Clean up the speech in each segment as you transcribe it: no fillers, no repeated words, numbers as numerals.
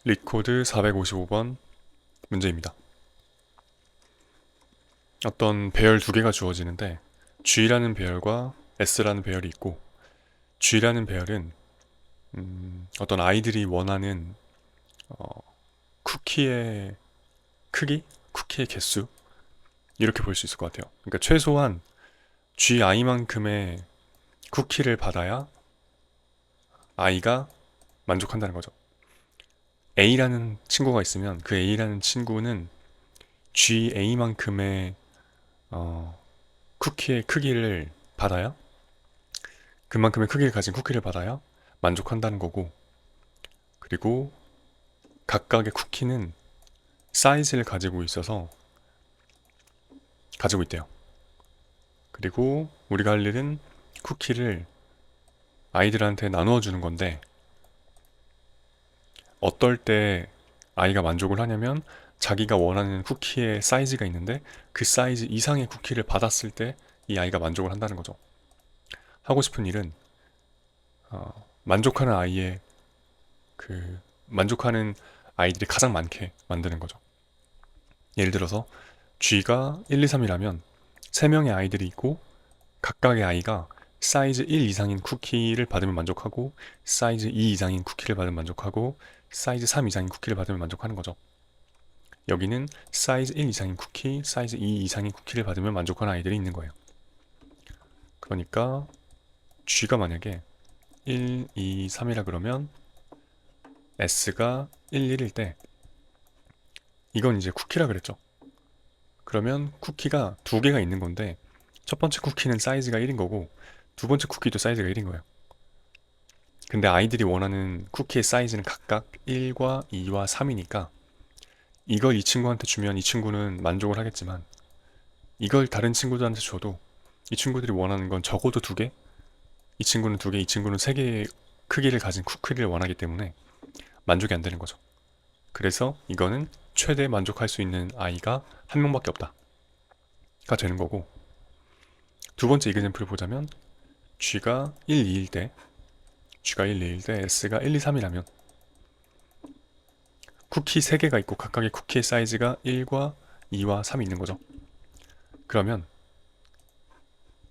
리코드 455번 문제입니다. 어떤 배열 두 개가 주어지는데 G라는 배열과 S라는 배열이 있고, G라는 배열은 어떤 아이들이 원하는 쿠키의 크기, 쿠키의 개수, 이렇게 볼 수 있을 것 같아요. 그러니까 최소한 GI만큼의 쿠키를 받아야 I가 만족한다는 거죠. A라는 친구가 있으면 그 A라는 친구는 GA만큼의 쿠키의 크기를 받아야, 그만큼의 크기를 가진 쿠키를 받아야 만족한다는 거고, 그리고 각각의 쿠키는 사이즈를 가지고 있대요. 그리고 우리가 할 일은 쿠키를 아이들한테 나누어 주는 건데, 어떨 때 아이가 만족을 하냐면 자기가 원하는 쿠키의 사이즈가 있는데 그 사이즈 이상의 쿠키를 받았을 때 이 아이가 만족을 한다는 거죠. 하고 싶은 일은 만족하는 아이의 만족하는 아이들이 가장 많게 만드는 거죠. 예를 들어서 G가 1, 2, 3이라면 3명의 아이들이 있고, 각각의 아이가 사이즈 1 이상인 쿠키를 받으면 만족하고, 사이즈 2 이상인 쿠키를 받으면 만족하고, 사이즈 3 이상인 쿠키를 받으면 만족하는 거죠. 여기는 사이즈 1 이상인 쿠키, 사이즈 2 이상인 쿠키를 받으면 만족하는 아이들이 있는 거예요. 그러니까 G가 만약에 1, 2, 3이라 그러면 S가 1, 1일 때, 이건 이제 쿠키라 그랬죠. 그러면 쿠키가 두 개가 있는 건데, 첫 번째 쿠키는 사이즈가 1인 거고 두 번째 쿠키도 사이즈가 1인 거예요. 근데 아이들이 원하는 쿠키의 사이즈는 각각 1과 2와 3이니까 이걸 이 친구한테 주면 이 친구는 만족을 하겠지만, 이걸 다른 친구들한테 줘도 이 친구들이 원하는 건 적어도 두 개, 이 친구는 두 개, 이 친구는 세 개의 크기를 가진 쿠키를 원하기 때문에 만족이 안 되는 거죠. 그래서 이거는 최대 만족할 수 있는 아이가 한 명밖에 없다가 되는 거고, 두 번째 이그젬플을 보자면 G가 1, 2일 때 S가 1, 2, 3이라면 쿠키 3개가 있고 각각의 쿠키의 사이즈가 1과 2와 3이 있는 거죠. 그러면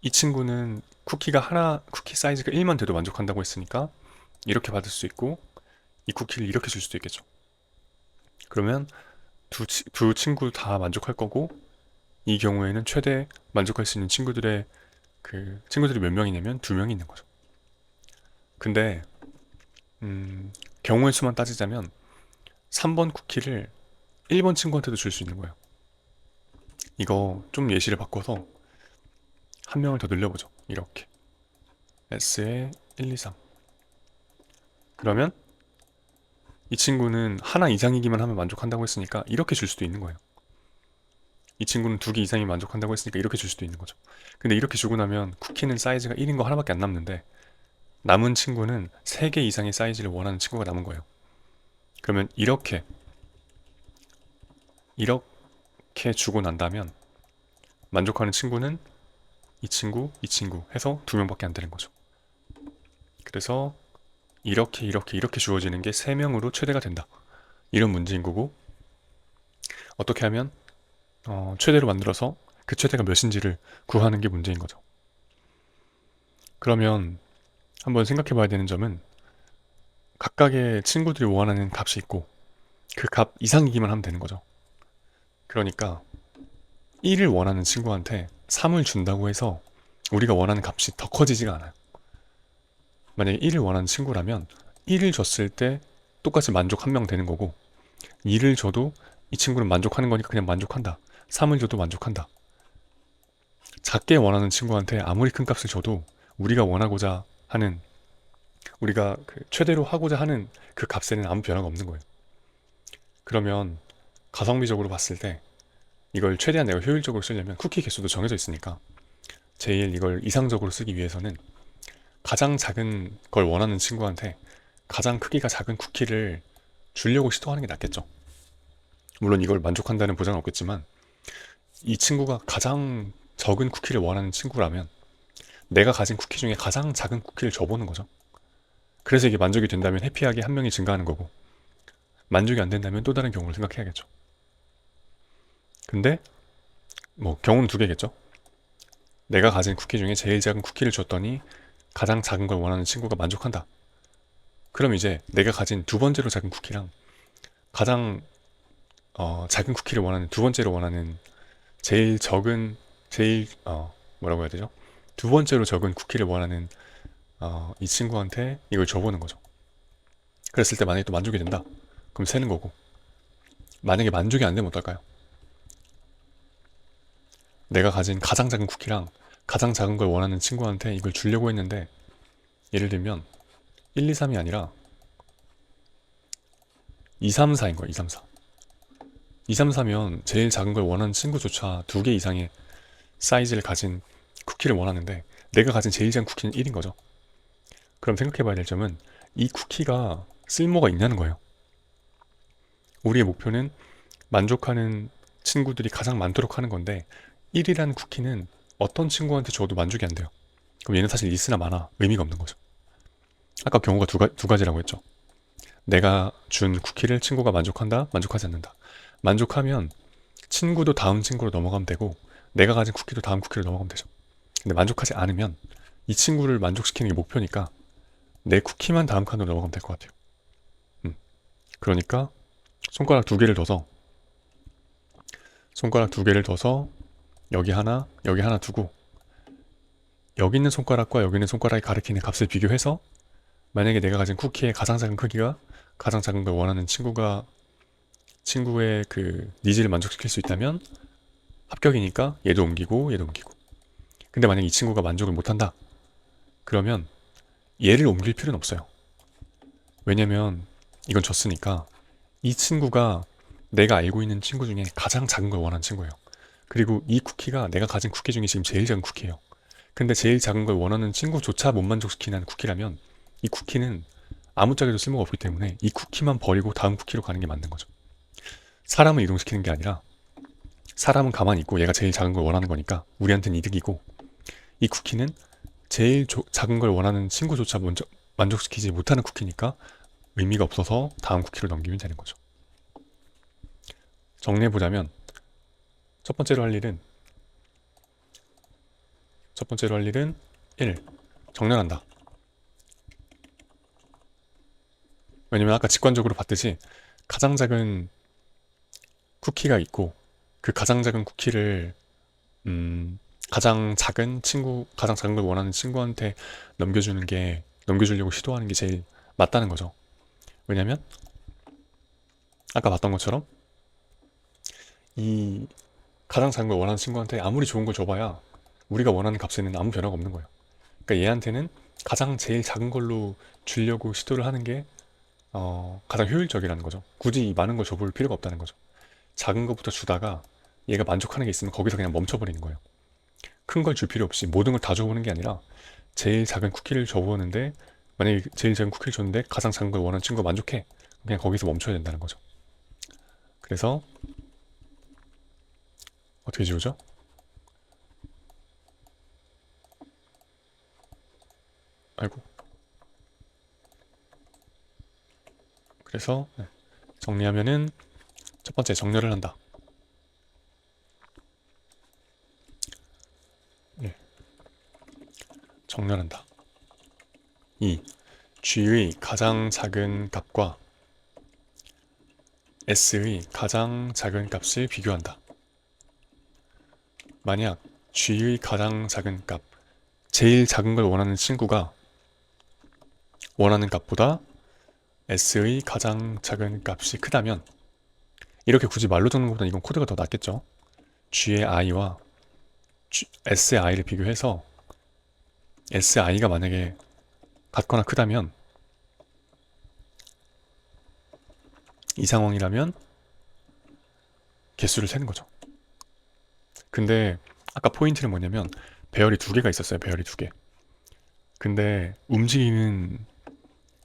이 친구는 쿠키 사이즈가 1만 돼도 만족한다고 했으니까 이렇게 받을 수 있고, 이 쿠키를 이렇게 줄 수도 있겠죠. 그러면 두 친구 다 만족할 거고, 이 경우에는 최대 만족할 수 있는 친구들이 몇 명이냐면 2명이 있는 거죠. 근데 경우의 수만 따지자면 3번 쿠키를 1번 친구한테도 줄 수 있는 거예요. 이거 좀 예시를 바꿔서 한 명을 더 늘려보죠. 이렇게 S에 1, 2, 3. 그러면 이 친구는 하나 이상이기만 하면 만족한다고 했으니까 이렇게 줄 수도 있는 거예요. 이 친구는 2개 이상이 만족한다고 했으니까 이렇게 줄 수도 있는 거죠. 근데 이렇게 주고 나면 쿠키는 사이즈가 1인 거 하나밖에 안 남는데, 남은 친구는 3개 이상의 사이즈를 원하는 친구가 남은 거예요. 그러면 이렇게 주고 난다면 만족하는 친구는 이 친구 해서 2명밖에 안 되는 거죠. 그래서 이렇게 주어지는 게 3명으로 최대가 된다, 이런 문제인 거고, 어떻게 하면 최대로 만들어서 그 최대가 몇인지를 구하는 게 문제인 거죠. 그러면 한번 생각해 봐야 되는 점은, 각각의 친구들이 원하는 값이 있고 그 값 이상이기만 하면 되는 거죠. 그러니까 1을 원하는 친구한테 3을 준다고 해서 우리가 원하는 값이 더 커지지가 않아요. 만약에 1을 원하는 친구라면 1을 줬을 때 똑같이 만족 1명 되는 거고, 2를 줘도 이 친구는 만족하는 거니까 그냥 만족한다. 3을 줘도 만족한다. 작게 원하는 친구한테 아무리 큰 값을 줘도 우리가 최대로 하고자 하는 그 값에는 아무 변화가 없는 거예요. 그러면 가성비적으로 봤을 때 이걸 최대한 내가 효율적으로 쓰려면 쿠키 개수도 정해져 있으니까, 제일 이걸 이상적으로 쓰기 위해서는 가장 작은 걸 원하는 친구한테 가장 크기가 작은 쿠키를 주려고 시도하는 게 낫겠죠. 물론 이걸 만족한다는 보장은 없겠지만, 이 친구가 가장 적은 쿠키를 원하는 친구라면 내가 가진 쿠키 중에 가장 작은 쿠키를 줘보는 거죠. 그래서 이게 만족이 된다면 해피하게 한 명이 증가하는 거고, 만족이 안 된다면 또 다른 경우를 생각해야겠죠. 근데 뭐 경우는 두 개겠죠. 내가 가진 쿠키 중에 제일 작은 쿠키를 줬더니 가장 작은 걸 원하는 친구가 만족한다. 그럼 이제 내가 가진 두 번째로 작은 쿠키랑 가장 작은 쿠키를 원하는 두 번째로 원하는 제일 적은 제일 뭐라고 해야 되죠? 두 번째로 적은 쿠키를 원하는 이 친구한테 이걸 줘보는 거죠. 그랬을 때 만약에 또 만족이 된다. 그럼 세는 거고. 만약에 만족이 안 되면 어떨까요? 내가 가진 가장 작은 쿠키랑 가장 작은 걸 원하는 친구한테 이걸 주려고 했는데 예를 들면 1, 2, 3이 아니라 2, 3, 4인 거야. 2, 3, 4. 2, 3, 4면 제일 작은 걸 원하는 친구조차 두 개 이상의 사이즈를 가진 쿠키를 원하는데 내가 가진 제일 작은 쿠키는 1인 거죠. 그럼 생각해봐야 될 점은 이 쿠키가 쓸모가 있냐는 거예요. 우리의 목표는 만족하는 친구들이 가장 많도록 하는 건데 1이라는 쿠키는 어떤 친구한테 줘도 만족이 안 돼요. 그럼 얘는 사실 있으나 마나 의미가 없는 거죠. 아까 경우가 두 가지라고 했죠. 내가 준 쿠키를 친구가 만족한다, 만족하지 않는다. 만족하면 친구도 다음 친구로 넘어가면 되고 내가 가진 쿠키도 다음 쿠키로 넘어가면 되죠. 근데 만족하지 않으면 이 친구를 만족시키는 게 목표니까 내 쿠키만 다음 칸으로 넘어가면 될 것 같아요. 그러니까 손가락 두 개를 둬서 여기 하나 두고 여기 있는 손가락과 여기 있는 손가락이 가리키는 값을 비교해서 만약에 내가 가진 쿠키의 가장 작은 크기가 가장 작은 걸 원하는 친구의 그 니즈를 만족시킬 수 있다면 합격이니까 얘도 옮기고 얘도 옮기고. 근데 만약 이 친구가 만족을 못한다. 그러면 얘를 옮길 필요는 없어요. 왜냐면 이건 졌으니까 이 친구가 내가 알고 있는 친구 중에 가장 작은 걸 원하는 친구예요. 그리고 이 쿠키가 내가 가진 쿠키 중에 지금 제일 작은 쿠키예요. 근데 제일 작은 걸 원하는 친구조차 못 만족시키는 쿠키라면 이 쿠키는 아무짝에도 쓸모가 없기 때문에 이 쿠키만 버리고 다음 쿠키로 가는 게 맞는 거죠. 사람을 이동시키는 게 아니라 사람은 가만히 있고 얘가 제일 작은 걸 원하는 거니까 우리한테는 이득이고 이 쿠키는 제일 작은 걸 원하는 친구조차 먼저 만족시키지 못하는 쿠키니까 의미가 없어서 다음 쿠키를 넘기면 되는 거죠. 정리해보자면 첫 번째로 할 일은 1. 정렬한다. 왜냐면 아까 직관적으로 봤듯이 가장 작은 쿠키가 있고 그 가장 작은 쿠키를 가장 작은 걸 원하는 친구한테 넘겨주려고 시도하는 게 제일 맞다는 거죠. 왜냐면 아까 봤던 것처럼 이 가장 작은 걸 원하는 친구한테 아무리 좋은 걸 줘봐야 우리가 원하는 값에는 아무 변화가 없는 거예요. 그러니까 얘한테는 가장 제일 작은 걸로 주려고 시도를 하는 게 가장 효율적이라는 거죠. 굳이 많은 걸 줘볼 필요가 없다는 거죠. 작은 것부터 주다가 얘가 만족하는 게 있으면 거기서 그냥 멈춰버리는 거예요. 큰 걸 줄 필요 없이 모든 걸 다 줘보는 게 아니라 제일 작은 쿠키를 줘보는데 만약에 제일 작은 쿠키를 줬는데 가장 작은 걸 원하는 친구가 만족해. 그냥 거기서 멈춰야 된다는 거죠. 그래서 어떻게 지우죠? 아이고. 그래서 정리하면은 첫 번째 정렬을 한다. 네. 정렬한다. 2. G의 가장 작은 값과 S의 가장 작은 값을 비교한다. 만약 G의 가장 작은 값, 제일 작은 걸 원하는 친구가 원하는 값보다 S의 가장 작은 값이 크다면 이렇게 굳이 말로 적는 것보다 이건 코드가 더 낫겠죠. G의 i와 S의 i를 비교해서 SI가 만약에 같거나 크다면 이 상황이라면 개수를 세는 거죠. 근데 아까 포인트는 뭐냐면 배열이 두 개가 있었어요. 배열이 두 개. 근데 움직이는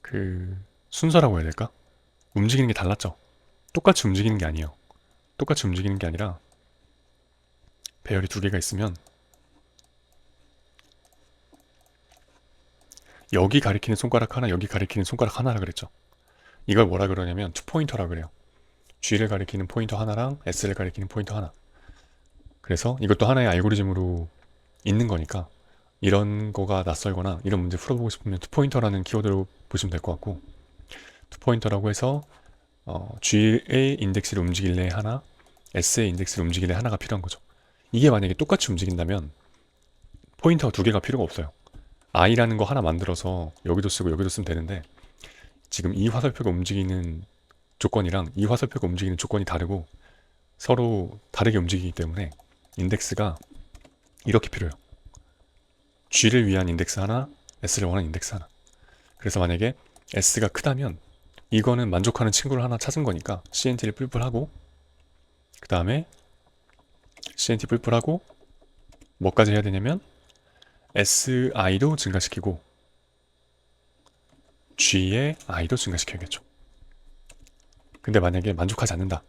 그 순서라고 해야 될까? 움직이는 게 달랐죠. 똑같이 움직이는 게 아니에요. 똑같이 움직이는 게 아니라 배열이 두 개가 있으면 여기 가리키는 손가락 하나, 여기 가리키는 손가락 하나라 그랬죠. 이걸 뭐라 그러냐면 투포인터라 그래요. G를 가리키는 포인터 하나랑 S를 가리키는 포인터 하나. 그래서 이것도 하나의 알고리즘으로 있는 거니까 이런 거가 낯설거나 이런 문제 풀어보고 싶으면 투포인터라는 키워드로 보시면 될 것 같고, 투포인터라고 해서 G의 인덱스를 움직일래 하나, S의 인덱스를 움직일래 하나가 필요한 거죠. 이게 만약에 똑같이 움직인다면 포인터가 두 개가 필요가 없어요. i라는 거 하나 만들어서 여기도 쓰고 여기도 쓰면 되는데, 지금 이 화살표가 움직이는 조건이랑 이 화살표가 움직이는 조건이 다르고 서로 다르게 움직이기 때문에 인덱스가 이렇게 필요해요. G를 위한 인덱스 하나, S를 원하는 인덱스 하나. 그래서 만약에 S가 크다면 이거는 만족하는 친구를 하나 찾은 거니까 CNT를 뿔뿔하고, 그 다음에 CNT 뿔뿔하고 뭐까지 해야 되냐면 SI도 증가시키고 G의 I도 증가시켜야겠죠. 근데 만약에 만족하지 않는다.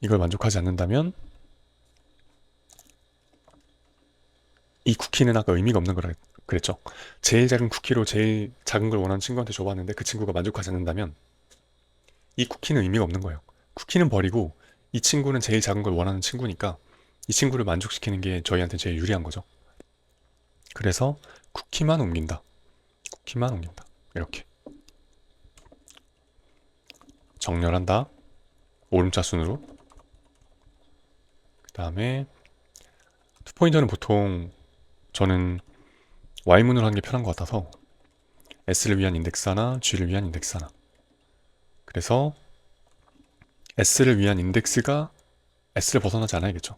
이걸 만족하지 않는다면 이 쿠키는 아까 의미가 없는 거라 그랬죠. 제일 작은 쿠키로 제일 작은 걸 원하는 친구한테 줘봤는데 그 친구가 만족하지 않는다면 이 쿠키는 의미가 없는 거예요. 쿠키는 버리고 이 친구는 제일 작은 걸 원하는 친구니까 이 친구를 만족시키는 게 저희한테 제일 유리한 거죠. 그래서 쿠키만 옮긴다. 쿠키만 옮긴다. 이렇게 정렬한다. 오름차 순으로. 그 다음에 투포인터는 보통 저는 Y문으로 하는 게 편한 것 같아서 S를 위한 인덱스 하나, G를 위한 인덱스 하나. 그래서 S를 위한 인덱스가 S를 벗어나지 않아야겠죠.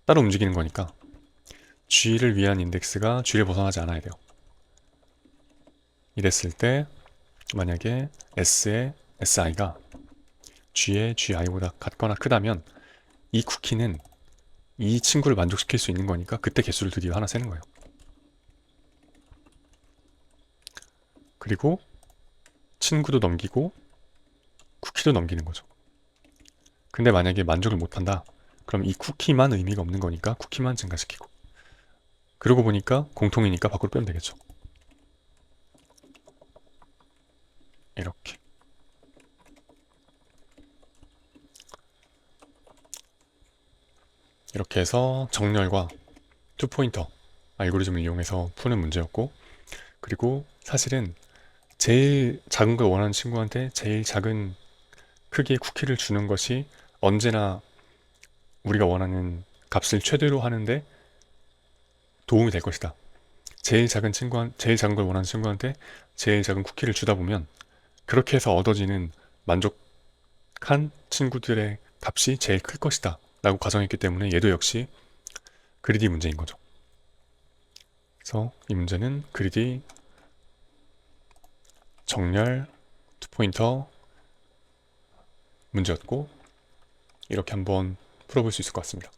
따로 움직이는 거니까 G를 위한 인덱스가 G를 벗어나지 않아야 돼요. 이랬을 때 만약에 S의 SI가 G의 GI보다 같거나 크다면 이 쿠키는 이 친구를 만족시킬 수 있는 거니까 그때 개수를 드디어 하나 세는 거예요. 그리고 친구도 넘기고 쿠키도 넘기는 거죠. 근데 만약에 만족을 못한다. 그럼 이 쿠키만 의미가 없는 거니까 쿠키만 증가시키고, 그러고 보니까 공통이니까 밖으로 빼면 되겠죠. 이렇게 이렇게 해서 정렬과 투포인터 알고리즘을 이용해서 푸는 문제였고, 그리고 사실은 제일 작은 걸 원하는 친구한테 제일 작은 크기의 쿠키를 주는 것이 언제나 우리가 원하는 값을 최대로 하는데 도움이 될 것이다. 제일 작은 걸 원하는 친구한테 제일 작은 쿠키를 주다 보면 그렇게 해서 얻어지는 만족한 친구들의 값이 제일 클 것이다 라고 가정했기 때문에 얘도 역시 그리디 문제인 거죠. 그래서 이 문제는 그리디 정렬 투포인터 문제였고, 이렇게 한번 풀어볼 수 있을 것 같습니다.